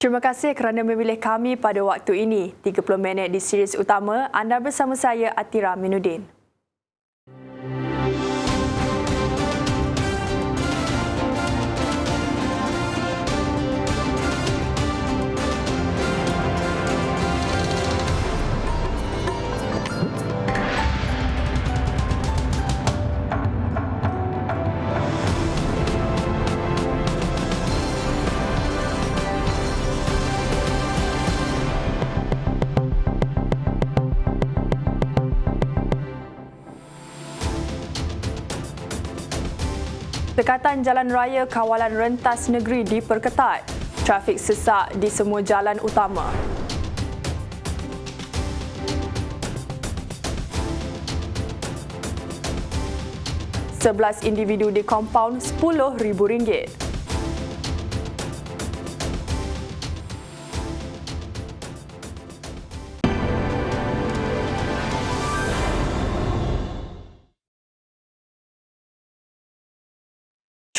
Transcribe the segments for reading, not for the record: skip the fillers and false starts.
Terima kasih kerana memilih kami pada waktu ini. 30 minit di series utama, anda bersama saya Atira Minuddin. Dekatan jalan raya kawalan rentas negeri diperketat. Trafik sesak di semua jalan utama. Sebelas individu di kompaun RM10,000.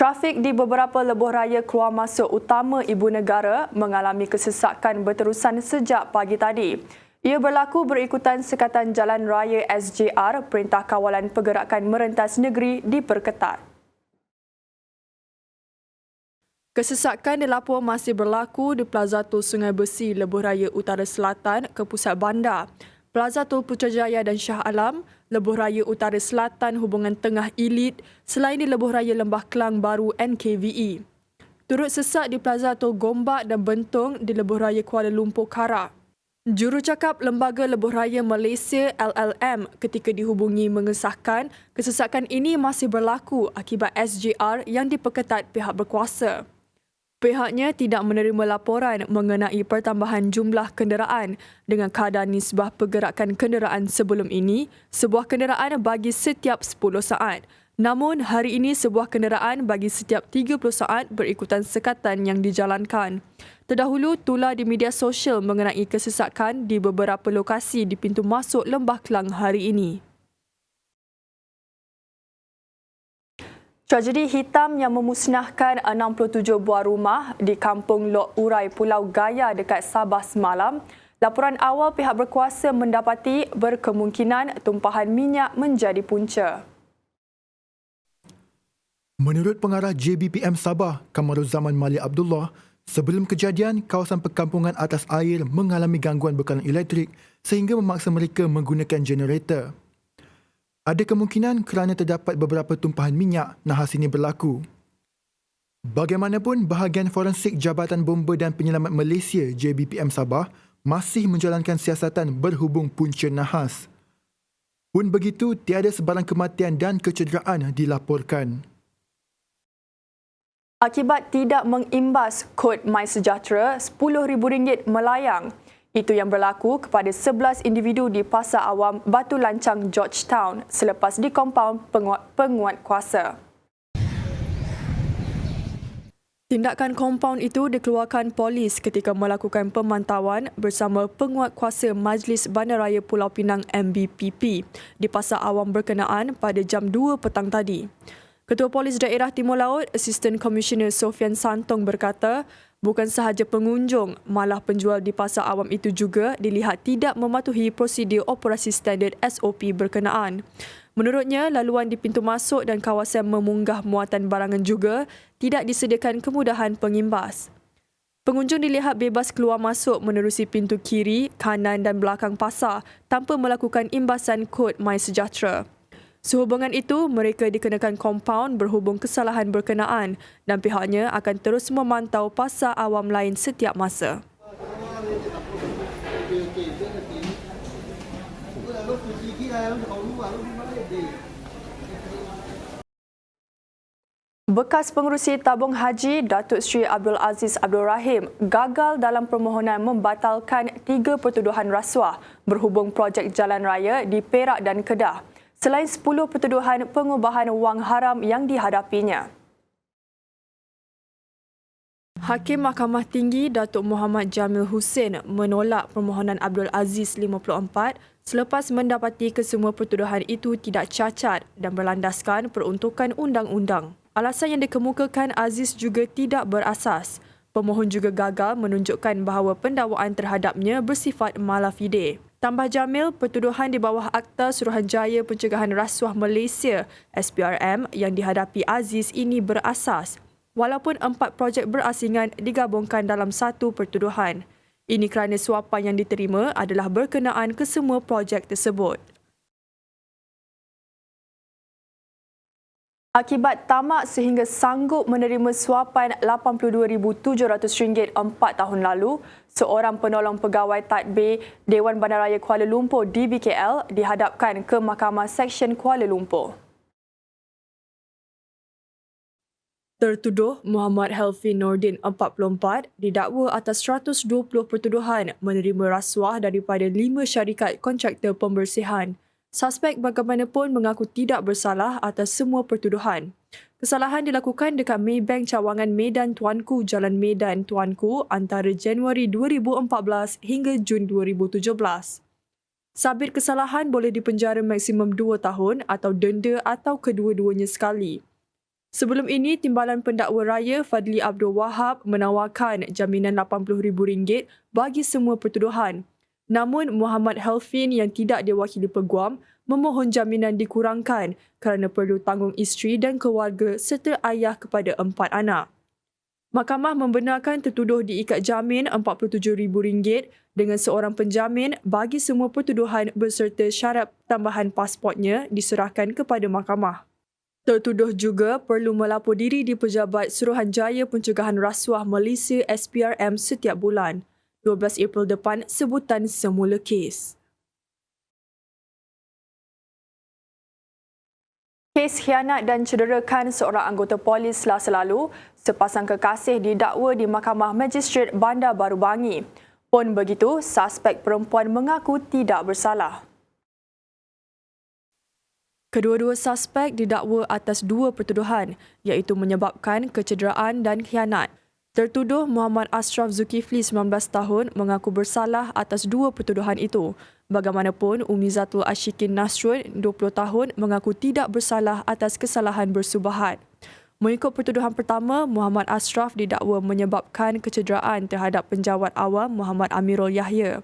Trafik di beberapa lebuh raya keluar masuk utama ibu negara mengalami kesesakan berterusan sejak pagi tadi. Ia berlaku berikutan sekatan jalan raya SJR, Perintah Kawalan Pergerakan Merentas Negeri diperketat. Kesesakan dilapor masih berlaku di Plaza Tol Sungai Besi, Lebuh Raya Utara Selatan ke pusat bandar. Plaza Tol Putrajaya dan Shah Alam, Lebuh Raya Utara Selatan Hubungan Tengah Elite, selain di Lebuh Raya Lembah Kelang Baru NKVE. Turut sesak di Plaza Tol Gombak dan Bentong di Lebuh Raya Kuala Lumpur Karak. Jurucakap Lembaga Lebuh Raya Malaysia LLM ketika dihubungi mengesahkan kesesakan ini masih berlaku akibat SJR yang diperketat pihak berkuasa. Pihaknya tidak menerima laporan mengenai pertambahan jumlah kenderaan dengan kadar nisbah pergerakan kenderaan sebelum ini, sebuah kenderaan bagi setiap 10 saat. Namun, hari ini sebuah kenderaan bagi setiap 30 saat berikutan sekatan yang dijalankan. Terdahulu, tular di media sosial mengenai kesesakan di beberapa lokasi di pintu masuk Lembah Kelang hari ini. Tragedi hitam yang memusnahkan 67 buah rumah di Kampung Lok Urai, Pulau Gaya dekat Sabah semalam, laporan awal pihak berkuasa mendapati berkemungkinan tumpahan minyak menjadi punca. Menurut pengarah JBPM Sabah, Kamaruzaman Malik Abdullah, sebelum kejadian, kawasan perkampungan atas air mengalami gangguan bekalan elektrik sehingga memaksa mereka menggunakan generator. Ada kemungkinan kerana terdapat beberapa tumpahan minyak nahas ini berlaku. Bagaimanapun, bahagian forensik Jabatan Bomba dan Penyelamat Malaysia JBPM Sabah masih menjalankan siasatan berhubung punca nahas. Pun begitu, tiada sebarang kematian dan kecederaan dilaporkan. Akibat tidak mengimbas kod MySejahtera, RM10,000 melayang. Itu yang berlaku kepada 11 individu di Pasar Awam Batu Lancang, Georgetown selepas di kompaun penguat kuasa. Tindakan kompaun itu dikeluarkan polis ketika melakukan pemantauan bersama penguat kuasa Majlis Bandaraya Pulau Pinang MBPP di Pasar Awam berkenaan pada jam 2 petang tadi. Ketua Polis Daerah Timur Laut, Assistant Commissioner Sofian Santong berkata, bukan sahaja pengunjung, malah penjual di Pasar Awam itu juga dilihat tidak mematuhi prosedur operasi standard SOP berkenaan. Menurutnya, laluan di pintu masuk dan kawasan memunggah muatan barangan juga tidak disediakan kemudahan pengimbas. Pengunjung dilihat bebas keluar masuk menerusi pintu kiri, kanan dan belakang pasar tanpa melakukan imbasan kod MySejahtera. Sehubungan itu, mereka dikenakan kompaun berhubung kesalahan berkenaan dan pihaknya akan terus memantau pasar awam lain setiap masa. Bekas Pengerusi Tabung Haji Datuk Seri Abdul Aziz Abdul Rahim gagal dalam permohonan membatalkan 3 pertuduhan rasuah berhubung projek jalan raya di Perak dan Kedah, selain 10 pertuduhan pengubahan wang haram yang dihadapinya. Hakim Mahkamah Tinggi Datuk Muhammad Jamil Hussein menolak permohonan Abdul Aziz 54 selepas mendapati kesemua pertuduhan itu tidak cacat dan berlandaskan peruntukan undang-undang. Alasan yang dikemukakan Aziz juga tidak berasas. Pemohon juga gagal menunjukkan bahawa pendakwaan terhadapnya bersifat malafide. Tambah Jamil, pertuduhan di bawah Akta Suruhanjaya Pencegahan Rasuah Malaysia SPRM yang dihadapi Aziz ini berasas, walaupun 4 projek berasingan digabungkan dalam satu pertuduhan. Ini kerana suapan yang diterima adalah berkenaan kesemua projek tersebut. Akibat tamak sehingga sanggup menerima suapan RM82,700 4 tahun lalu, seorang penolong pegawai tadbir Dewan Bandaraya Kuala Lumpur DBKL dihadapkan ke Mahkamah Seksyen Kuala Lumpur. Tertuduh Muhammad Helfi Nordin 44 didakwa atas 120 pertuduhan menerima rasuah daripada 5 syarikat kontraktor pembersihan. Suspek bagaimanapun mengaku tidak bersalah atas semua pertuduhan. Kesalahan dilakukan dekat Maybank Cawangan Medan Tuanku, Jalan Medan Tuanku antara Januari 2014 hingga Jun 2017. Sabit kesalahan boleh dipenjara maksimum 2 tahun atau denda atau kedua-duanya sekali. Sebelum ini, Timbalan Pendakwa Raya Fadli Abdul Wahab menawarkan jaminan RM80,000 bagi semua pertuduhan. Namun, Muhammad Helfin yang tidak diwakili peguam memohon jaminan dikurangkan kerana perlu tanggung isteri dan keluarga serta ayah kepada 4 anak. Mahkamah membenarkan tertuduh diikat jamin RM47,000 dengan seorang penjamin bagi semua pertuduhan berserta syarat tambahan pasportnya diserahkan kepada mahkamah. Tertuduh juga perlu melapor diri di Pejabat Suruhanjaya Pencegahan Rasuah Malaysia SPRM setiap bulan. 12 April depan sebutan semula kes. Kes khianat dan cederakan seorang anggota polis Selasa lalu, sepasang kekasih didakwa di Mahkamah Magistrate Bandar Baru Bangi. Pun begitu, suspek perempuan mengaku tidak bersalah. Kedua-dua suspek didakwa atas 2 pertuduhan, iaitu menyebabkan kecederaan dan khianat. Tertuduh Muhammad Ashraf Zulkifli 19 tahun mengaku bersalah atas 2 pertuduhan itu. Bagaimanapun, Umizatul Ashikin Nasrun 20 tahun mengaku tidak bersalah atas kesalahan bersubahat. Mengikut pertuduhan pertama, Muhammad Ashraf didakwa menyebabkan kecederaan terhadap penjawat awam Muhammad Amirul Yahya.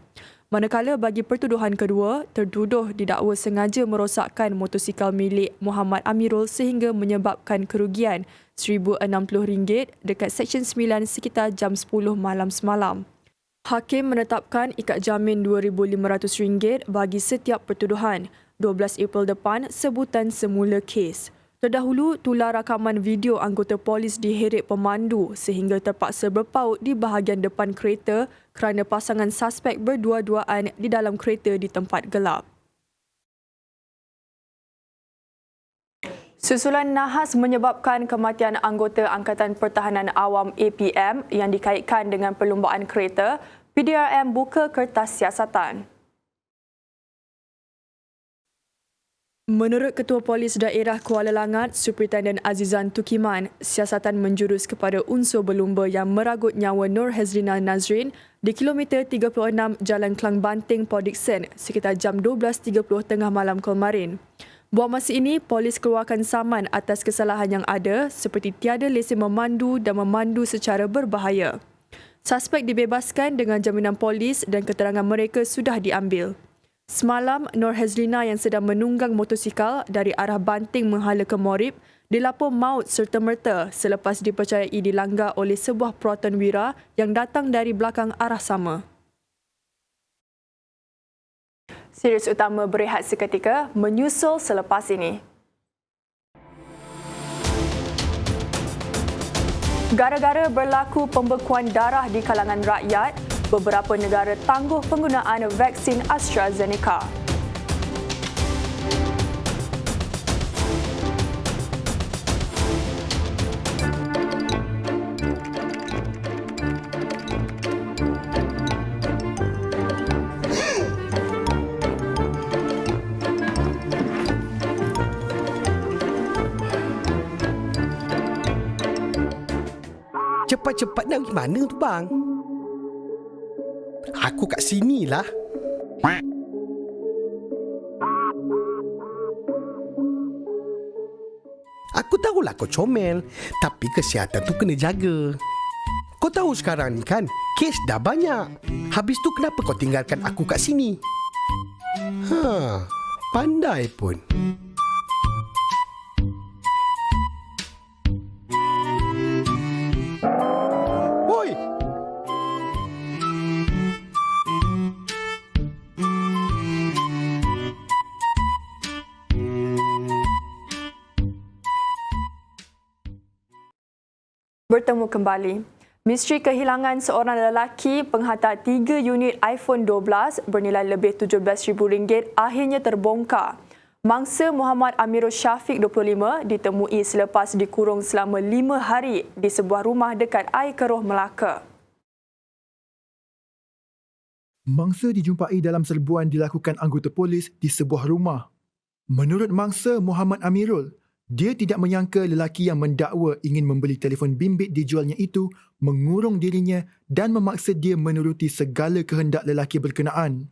Manakala bagi pertuduhan kedua, tertuduh didakwa sengaja merosakkan motosikal milik Muhammad Amirul sehingga menyebabkan kerugian RM1,060 dekat Seksyen 9 sekitar jam 10 malam semalam. Hakim menetapkan ikat jamin RM2,500 bagi setiap pertuduhan. 12 April depan sebutan semula kes. Terdahulu, tular rakaman video anggota polis diheret pemandu sehingga terpaksa berpaut di bahagian depan kereta kerana pasangan suspek berdua-duaan di dalam kereta di tempat gelap. Susulan nahas menyebabkan kematian anggota Angkatan Pertahanan Awam APM yang dikaitkan dengan perlumbaan kereta, PDRM buka kertas siasatan. Menurut Ketua Polis Daerah Kuala Langat, Superintendent Azizan Tukiman, siasatan menjurus kepada unsur berlumba yang meragut nyawa Nur Hazrina Nazrin di kilometer 36 Jalan Klang Banting, Port Dickson sekitar jam 12.30 tengah malam kemarin. Buat masa ini, polis keluarkan saman atas kesalahan yang ada seperti tiada lesen memandu dan memandu secara berbahaya. Suspek dibebaskan dengan jaminan polis dan keterangan mereka sudah diambil. Semalam, Nur Hazrina yang sedang menunggang motosikal dari arah Banting menghala ke Morib dilapor maut serta-merta selepas dipercayai dilanggar oleh sebuah Proton Wira yang datang dari belakang arah sama. Serius utama berehat seketika menyusul selepas ini. Gara-gara berlaku pembekuan darah di kalangan rakyat, beberapa negara tangguh penggunaan vaksin AstraZeneca. Cepat-cepat nak pergi mana tu bang? Aku kat sini lah. Aku tahulah kau comel, tapi kesihatan tu kena jaga. Kau Kau tahu sekarang ni kan, kes dah banyak. Habis tu kenapa kau tinggalkan aku kat sini? Pandai pun. Oi! Bertemu kembali. Misteri kehilangan seorang lelaki penghantar 3 unit iPhone 12 bernilai lebih RM17,000 akhirnya terbongkar. Mangsa Muhammad Amirul Syafiq 25 ditemui selepas dikurung selama 5 hari di sebuah rumah dekat Air Keroh, Melaka. Mangsa dijumpai dalam serbuan dilakukan anggota polis di sebuah rumah. Menurut mangsa Muhammad Amirul, dia tidak menyangka lelaki yang mendakwa ingin membeli telefon bimbit dijualnya itu mengurung dirinya dan memaksa dia menuruti segala kehendak lelaki berkenaan.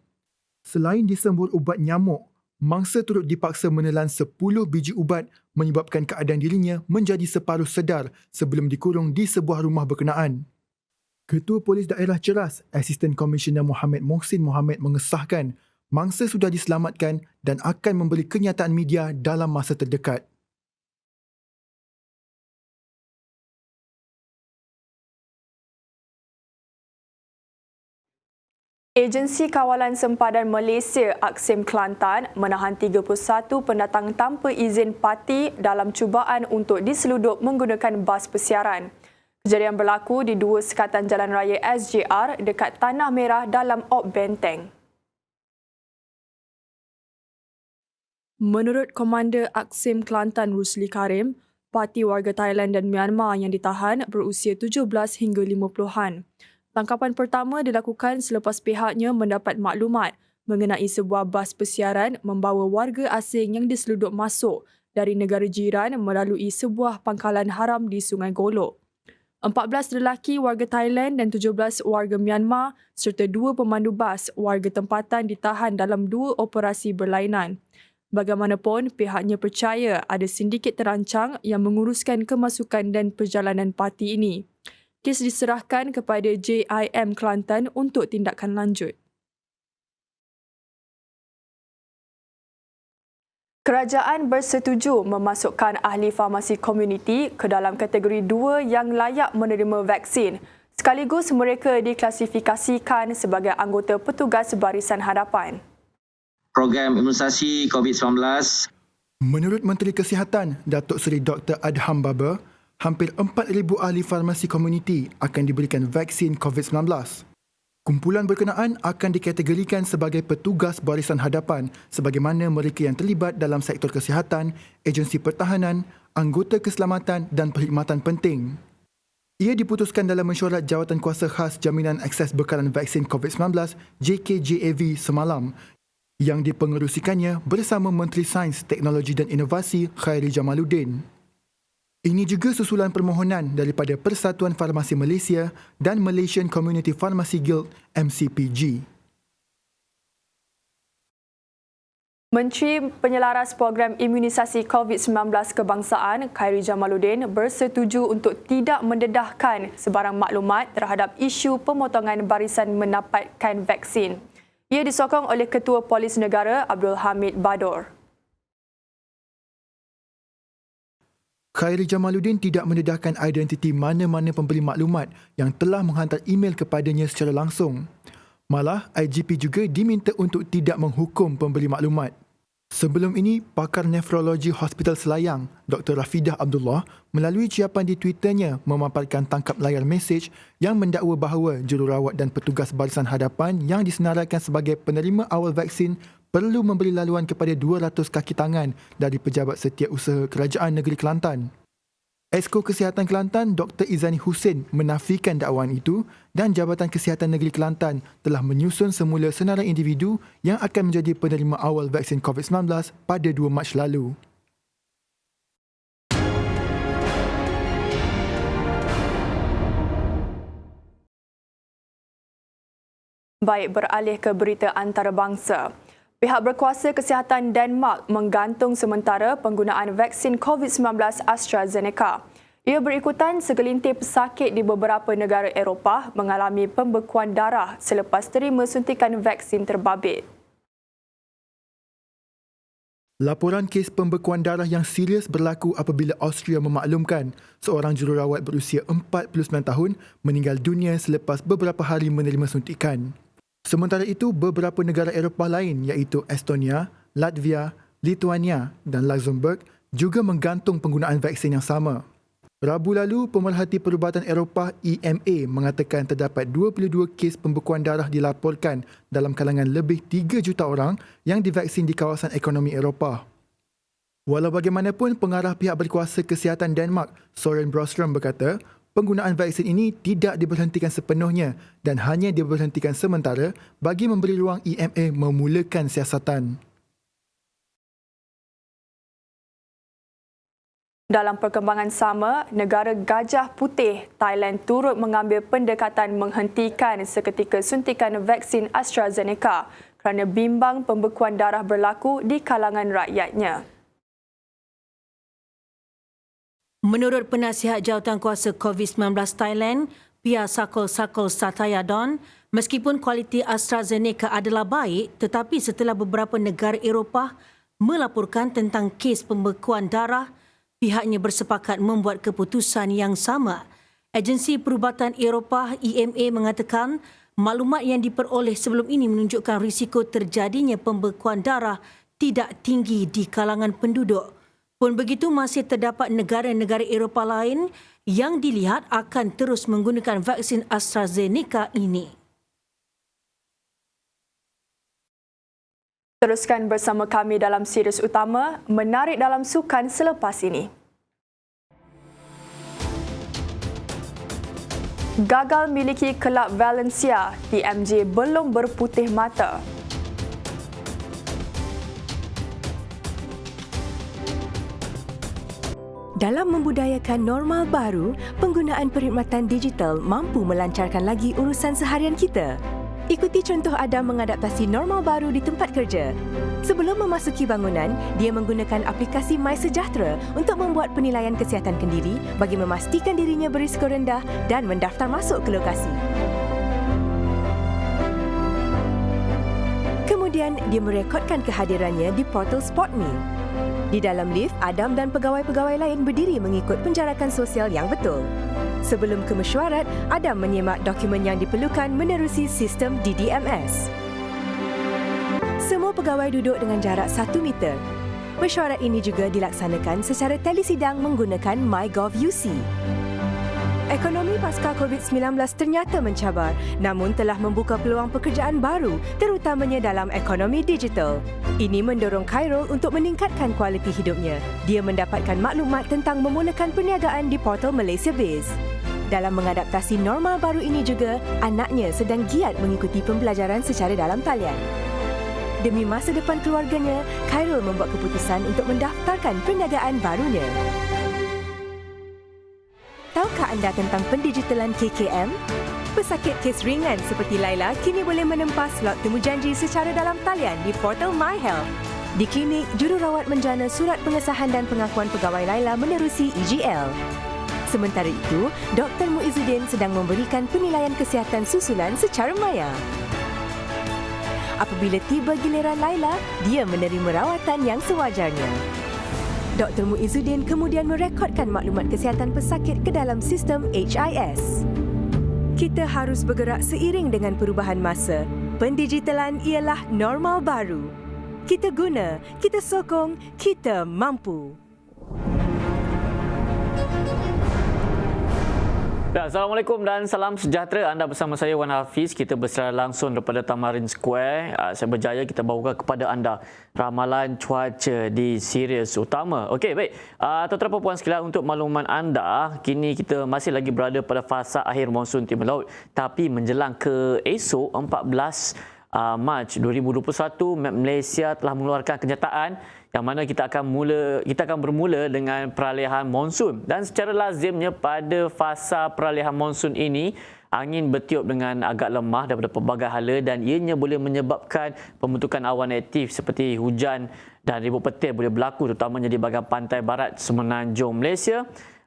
Selain disembur ubat nyamuk, mangsa turut dipaksa menelan 10 biji ubat menyebabkan keadaan dirinya menjadi separuh sedar sebelum dikurung di sebuah rumah berkenaan. Ketua Polis Daerah Ceras, Asisten Komisioner Muhammad Mohsin Mohamed mengesahkan mangsa sudah diselamatkan dan akan memberi kenyataan media dalam masa terdekat. Agensi Kawalan Sempadan Malaysia Aksim Kelantan menahan 31 pendatang tanpa izin parti dalam cubaan untuk diseludup menggunakan bas persiaran. Kejadian berlaku di 2 sekatan jalan raya SJR dekat Tanah Merah dalam Op Benteng. Menurut Komander Aksim Kelantan Rusli Karim, parti warga Thailand dan Myanmar yang ditahan berusia 17 hingga 50-an. Tangkapan pertama dilakukan selepas pihaknya mendapat maklumat mengenai sebuah bas persiaran membawa warga asing yang diseludup masuk dari negara jiran melalui sebuah pangkalan haram di Sungai Golok. 14 lelaki warga Thailand dan 17 warga Myanmar serta 2 pemandu bas warga tempatan ditahan dalam 2 operasi berlainan. Bagaimanapun, pihaknya percaya ada sindiket terancang yang menguruskan kemasukan dan perjalanan parti ini. Kes diserahkan kepada JIM Kelantan untuk tindakan lanjut. Kerajaan bersetuju memasukkan ahli farmasi komuniti ke dalam kategori 2 yang layak menerima vaksin. Sekaligus mereka diklasifikasikan sebagai anggota petugas barisan hadapan. Program imunisasi COVID-19. Menurut Menteri Kesihatan, Datuk Seri Dr. Adham Baba, hampir 4,000 ahli farmasi komuniti akan diberikan vaksin COVID-19. Kumpulan berkenaan akan dikategorikan sebagai petugas barisan hadapan sebagaimana mereka yang terlibat dalam sektor kesihatan, agensi pertahanan, anggota keselamatan dan perkhidmatan penting. Ia diputuskan dalam mesyuarat Jawatankuasa Khas Jaminan Akses Bekalan Vaksin COVID-19 JKJAV semalam yang dipengerusikannya bersama Menteri Sains, Teknologi dan Inovasi Khairi Jamaluddin. Ini juga susulan permohonan daripada Persatuan Farmasi Malaysia dan Malaysian Community Pharmacy Guild MCPG. Menteri Penyelaras Program Imunisasi COVID-19 Kebangsaan Khairi Jamaluddin bersetuju untuk tidak mendedahkan sebarang maklumat terhadap isu pemotongan barisan mendapatkan vaksin. Ia disokong oleh Ketua Polis Negara Abdul Hamid Bador. Khairi Jamaluddin tidak mendedahkan identiti mana-mana pemberi maklumat yang telah menghantar email kepadanya secara langsung. Malah, IGP juga diminta untuk tidak menghukum pemberi maklumat. Sebelum ini, pakar nefrologi Hospital Selayang, Dr. Rafidah Abdullah, melalui ciapan di Twitternya memaparkan tangkap layar mesej yang mendakwa bahawa jururawat dan petugas barisan hadapan yang disenaraikan sebagai penerima awal vaksin perlu memberi laluan kepada 200 kaki tangan dari pejabat setiausaha Kerajaan Negeri Kelantan. Esko Kesihatan Kelantan Dr. Izani Hussein menafikan dakwaan itu dan Jabatan Kesihatan Negeri Kelantan telah menyusun semula senarai individu yang akan menjadi penerima awal vaksin COVID-19 pada 2 Mac lalu. Baik, beralih ke berita antarabangsa. Pihak berkuasa kesihatan Denmark menggantung sementara penggunaan vaksin COVID-19 AstraZeneca. Ia berikutan segelintir pesakit di beberapa negara Eropah mengalami pembekuan darah selepas terima suntikan vaksin terbabit. Laporan kes pembekuan darah yang serius berlaku apabila Austria memaklumkan seorang jururawat berusia 49 tahun meninggal dunia selepas beberapa hari menerima suntikan. Sementara itu, beberapa negara Eropah lain iaitu Estonia, Latvia, Lithuania dan Luxembourg juga menggantung penggunaan vaksin yang sama. Rabu lalu, Pemerhati Perubatan Eropah EMA mengatakan terdapat 22 kes pembekuan darah dilaporkan dalam kalangan lebih 3 juta orang yang divaksin di kawasan ekonomi Eropah. Walau bagaimanapun, pengarah pihak berkuasa kesihatan Denmark, Søren Brostrøm berkata, penggunaan vaksin ini tidak diberhentikan sepenuhnya dan hanya diberhentikan sementara bagi memberi ruang EMA memulakan siasatan. Dalam perkembangan sama, negara Gajah Putih, Thailand turut mengambil pendekatan menghentikan seketika suntikan vaksin AstraZeneca kerana bimbang pembekuan darah berlaku di kalangan rakyatnya. Menurut Penasihat Jawatankuasa COVID-19 Thailand, Pia Sakul Satayadon, meskipun kualiti AstraZeneca adalah baik, tetapi setelah beberapa negara Eropah melaporkan tentang kes pembekuan darah, pihaknya bersepakat membuat keputusan yang sama. Agensi Perubatan Eropah EMA mengatakan maklumat yang diperoleh sebelum ini menunjukkan risiko terjadinya pembekuan darah tidak tinggi di kalangan penduduk. Pun begitu, masih terdapat negara-negara Eropah lain yang dilihat akan terus menggunakan vaksin AstraZeneca ini. Teruskan bersama kami dalam series utama Menarik dalam Sukan selepas ini. Gagal miliki kelab Valencia, TMJ belum berputih mata. Dalam membudayakan normal baru, penggunaan perkhidmatan digital mampu melancarkan lagi urusan seharian kita. Ikuti contoh Adam mengadaptasi normal baru di tempat kerja. Sebelum memasuki bangunan, dia menggunakan aplikasi MySejahtera untuk membuat penilaian kesihatan kendiri bagi memastikan dirinya berisiko rendah dan mendaftar masuk ke lokasi. Kemudian, dia merekodkan kehadirannya di portal SpotMe. Di dalam lift, Adam dan pegawai-pegawai lain berdiri mengikut penjarakan sosial yang betul. Sebelum ke mesyuarat, Adam menyemak dokumen yang diperlukan menerusi sistem DDMS. Semua pegawai duduk dengan jarak 1 meter. Mesyuarat ini juga dilaksanakan secara telesidang menggunakan MyGov UC. Ekonomi pasca COVID-19 ternyata mencabar, namun telah membuka peluang pekerjaan baru, terutamanya dalam ekonomi digital. Ini mendorong Khairul untuk meningkatkan kualiti hidupnya. Dia mendapatkan maklumat tentang memulakan perniagaan di portal Malaysia Biz. Dalam mengadaptasi normal baru ini juga, anaknya sedang giat mengikuti pembelajaran secara dalam talian. Demi masa depan keluarganya, Khairul membuat keputusan untuk mendaftarkan perniagaan barunya. Tahukah anda tentang pendigitalan KKM? Pesakit kes ringan seperti Laila kini boleh menempah slot temujanji secara dalam talian di portal MyHealth. Di klinik, jururawat menjana surat pengesahan dan pengakuan pegawai Laila menerusi EGL. Sementara itu, Dr. Muizzuddin sedang memberikan penilaian kesihatan susulan secara maya. Apabila tiba giliran Laila, dia menerima rawatan yang sewajarnya. Dr. Muizzuddin kemudian merekodkan maklumat kesihatan pesakit ke dalam sistem HIS. Kita harus bergerak seiring dengan perubahan masa. Pendigitalan ialah normal baru. Kita guna, kita sokong, kita mampu. Assalamualaikum dan salam sejahtera. Anda bersama saya Wan Hafiz. Kita bersiaran langsung daripada Tamarin Square. Saya berjaya kita bawakan kepada anda ramalan cuaca di series utama. Okey, baik. Tuan-tuan dan puan sekalian, untuk makluman anda, kini kita masih lagi berada pada fasa akhir monsun timur laut. Tapi menjelang ke esok 14 Mac 2021, Met Malaysia telah mengeluarkan kenyataan yang mana kita akan bermula dengan peralihan monsun, dan secara lazimnya pada fasa peralihan monsun ini angin bertiup dengan agak lemah daripada pelbagai hala dan ianya boleh menyebabkan pembentukan awan aktif seperti hujan dan ribut petir boleh berlaku terutamanya di bahagian pantai barat semenanjung Malaysia.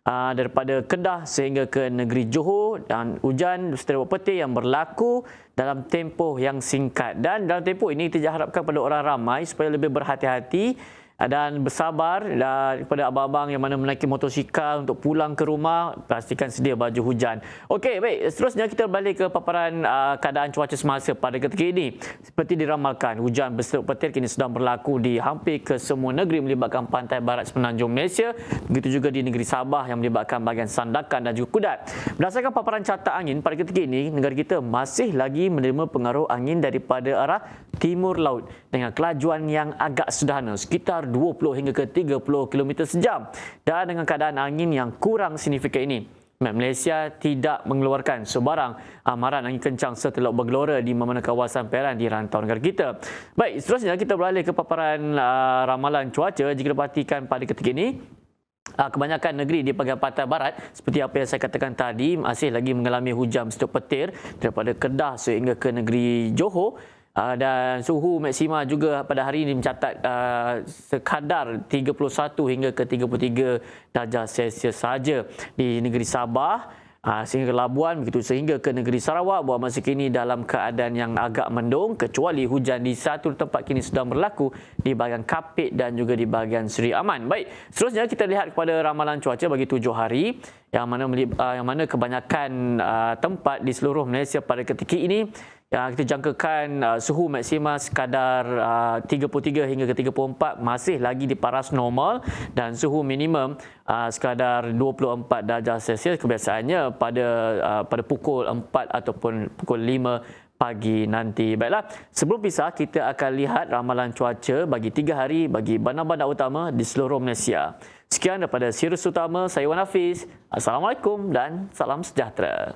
daripada Kedah sehingga ke negeri Johor, dan hujan serta petir yang berlaku dalam tempoh yang singkat. Dan dalam tempoh ini kita harapkan pada orang ramai supaya lebih berhati-hati dan bersabar. Dan kepada abang-abang yang mana menaiki motosikal untuk pulang ke rumah, pastikan sedia baju hujan. Okey, baik. Seterusnya kita balik ke paparan keadaan cuaca semasa pada ketika ini. Seperti diramalkan, hujan berserta petir kini sedang berlaku di hampir ke semua negeri melibatkan pantai barat semenanjung Malaysia. Begitu juga di negeri Sabah yang melibatkan bahagian Sandakan dan juga Kudat. Berdasarkan paparan carta angin pada ketika ini, negara kita masih lagi menerima pengaruh angin daripada arah timur laut dengan kelajuan yang agak sederhana, sekitar 20 hingga ke 30 km sejam. Dan dengan keadaan angin yang kurang signifikan ini, Malaysia tidak mengeluarkan sebarang amaran angin kencang serta laut bergelora di mana kawasan perairan di rantau negara kita. Baik, seterusnya kita beralih ke paparan ramalan cuaca. Jika diperhatikan pada ketika ini, kebanyakan negeri di bahagian pantai barat seperti apa yang saya katakan tadi masih lagi mengalami hujan serta petir daripada Kedah sehingga ke negeri Johor. Dan suhu maksima juga pada hari ini mencatat sekadar 31 hingga ke 33 darjah Celsius saja di negeri Sabah sehingga ke Labuan, begitu sehingga ke negeri Sarawak buat masa kini dalam keadaan yang agak mendung, kecuali hujan di satu tempat kini sedang berlaku di bahagian Kapit dan juga di bahagian Seri Aman. Baik, seterusnya kita lihat kepada ramalan cuaca bagi 7 hari yang mana kebanyakan tempat di seluruh Malaysia pada ketika ini kita jangkakan suhu maksima sekadar 33 hingga ke 34 masih lagi di paras normal, dan suhu minimum sekadar 24 darjah Celsius kebiasaannya pada pukul 4 ataupun pukul 5 pagi nanti. Baiklah, sebelum pisah kita akan lihat ramalan cuaca bagi 3 hari bagi bandar-bandar utama di seluruh Malaysia. Sekian daripada Sirius Utama, saya Wan Hafiz. Assalamualaikum dan salam sejahtera.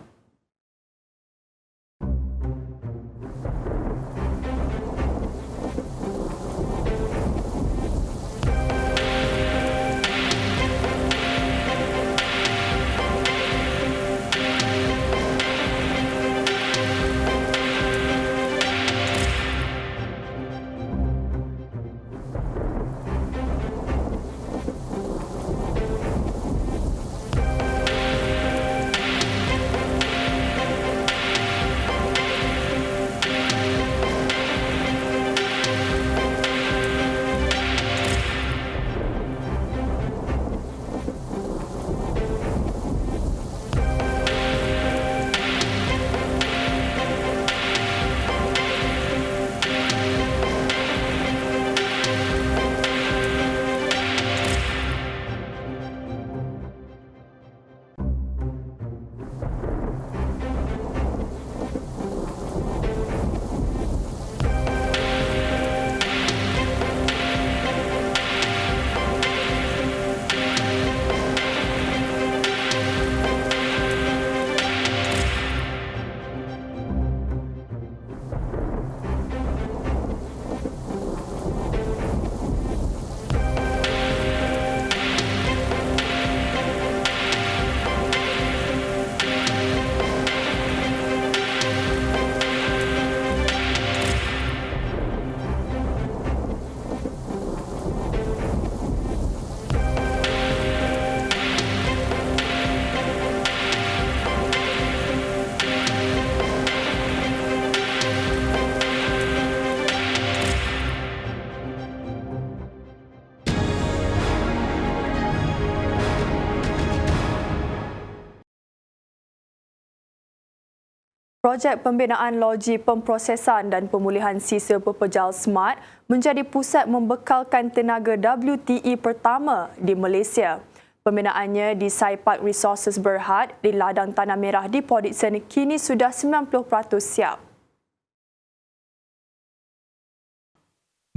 Projek pembinaan loji pemprosesan dan pemulihan sisa pepejal smart menjadi pusat membekalkan tenaga WTE pertama di Malaysia. Pembinaannya di Saipark Resources Berhad di ladang Tanah Merah di Port Dickson kini sudah 90% siap.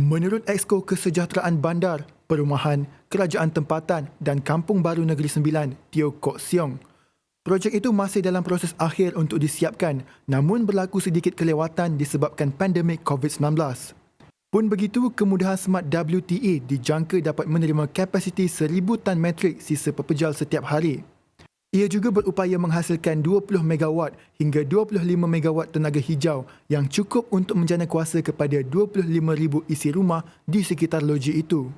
Menurut Exco Kesejahteraan Bandar, Perumahan, Kerajaan Tempatan dan Kampung Baru Negeri Sembilan, Teo Kok Siong, projek itu masih dalam proses akhir untuk disiapkan, namun berlaku sedikit kelewatan disebabkan pandemik COVID-19. Pun begitu, kemudahan Smart WTE dijangka dapat menerima kapasiti 1,000 tan metrik sisa pepejal setiap hari. Ia juga berupaya menghasilkan 20 megawatt hingga 25 megawatt tenaga hijau yang cukup untuk menjana kuasa kepada 25,000 isi rumah di sekitar loji itu.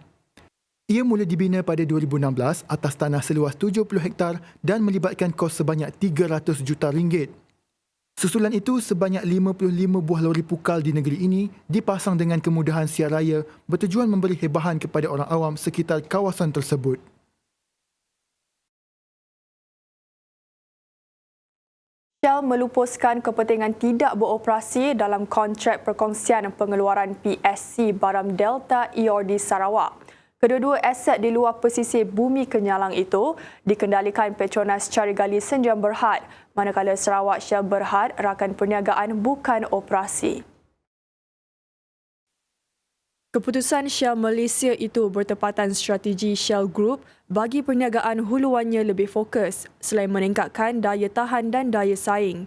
Ia mula dibina pada 2016 atas tanah seluas 70 hektar dan melibatkan kos sebanyak 300 juta ringgit. Susulan itu, sebanyak 55 buah lori pukal di negeri ini dipasang dengan kemudahan siar raya bertujuan memberi hebahan kepada orang awam sekitar kawasan tersebut. Shell melupuskan kepentingan tidak beroperasi dalam kontrak perkongsian pengeluaran PSC Baram Delta EOR di Sarawak. Kedua-dua aset di luar pesisir bumi Kenyalang itu dikendalikan Petronas Carigali Senjam Berhad, manakala Sarawak Shell Berhad rakan perniagaan bukan operasi. Keputusan Shell Malaysia itu bertepatan strategi Shell Group bagi perniagaan huluannya lebih fokus selain meningkatkan daya tahan dan daya saing.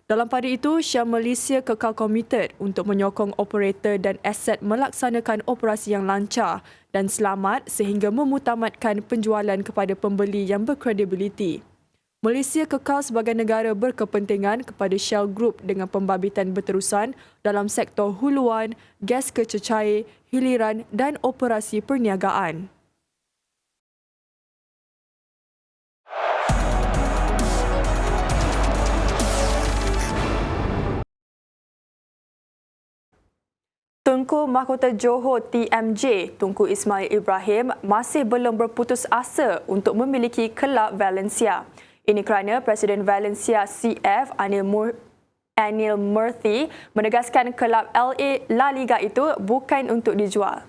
Dalam pada itu, Shell Malaysia kekal komited untuk menyokong operator dan aset melaksanakan operasi yang lancar dan selamat sehingga memutamatkan penjualan kepada pembeli yang berkredibiliti. Malaysia kekal sebagai negara berkepentingan kepada Shell Group dengan pembabitan berterusan dalam sektor huluan, gas kececair, hiliran dan operasi perniagaan. Tunku Mahkota Johor TMJ, Tunku Ismail Ibrahim masih belum berputus asa untuk memiliki kelab Valencia. Ini kerana Presiden Valencia CF Anil Murthy menegaskan kelab LA La Liga itu bukan untuk dijual.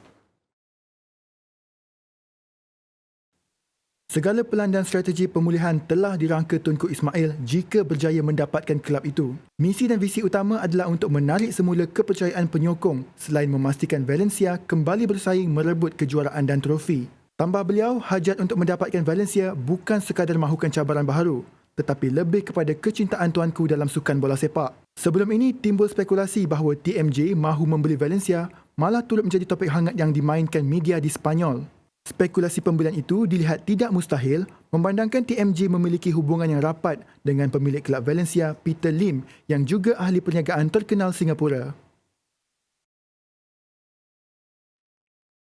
Segala pelan dan strategi pemulihan telah dirangka Tunku Ismail jika berjaya mendapatkan kelab itu. Misi dan visi utama adalah untuk menarik semula kepercayaan penyokong selain memastikan Valencia kembali bersaing merebut kejuaraan dan trofi. Tambah beliau, hajat untuk mendapatkan Valencia bukan sekadar mahukan cabaran baharu, tetapi lebih kepada kecintaan tuanku dalam sukan bola sepak. Sebelum ini, timbul spekulasi bahawa TMJ mahu membeli Valencia malah turut menjadi topik hangat yang dimainkan media di Sepanyol. Spekulasi pembelian itu dilihat tidak mustahil memandangkan TMJ memiliki hubungan yang rapat dengan pemilik kelab Valencia, Peter Lim, yang juga ahli perniagaan terkenal Singapura.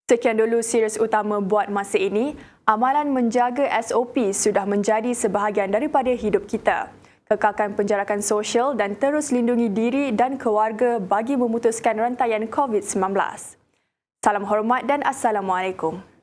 Sekian dulu series utama buat masa ini. Amalan menjaga SOP sudah menjadi sebahagian daripada hidup kita. Kekalkan penjarakan sosial dan terus lindungi diri dan keluarga bagi memutuskan rantaian COVID-19. Salam hormat dan Assalamualaikum.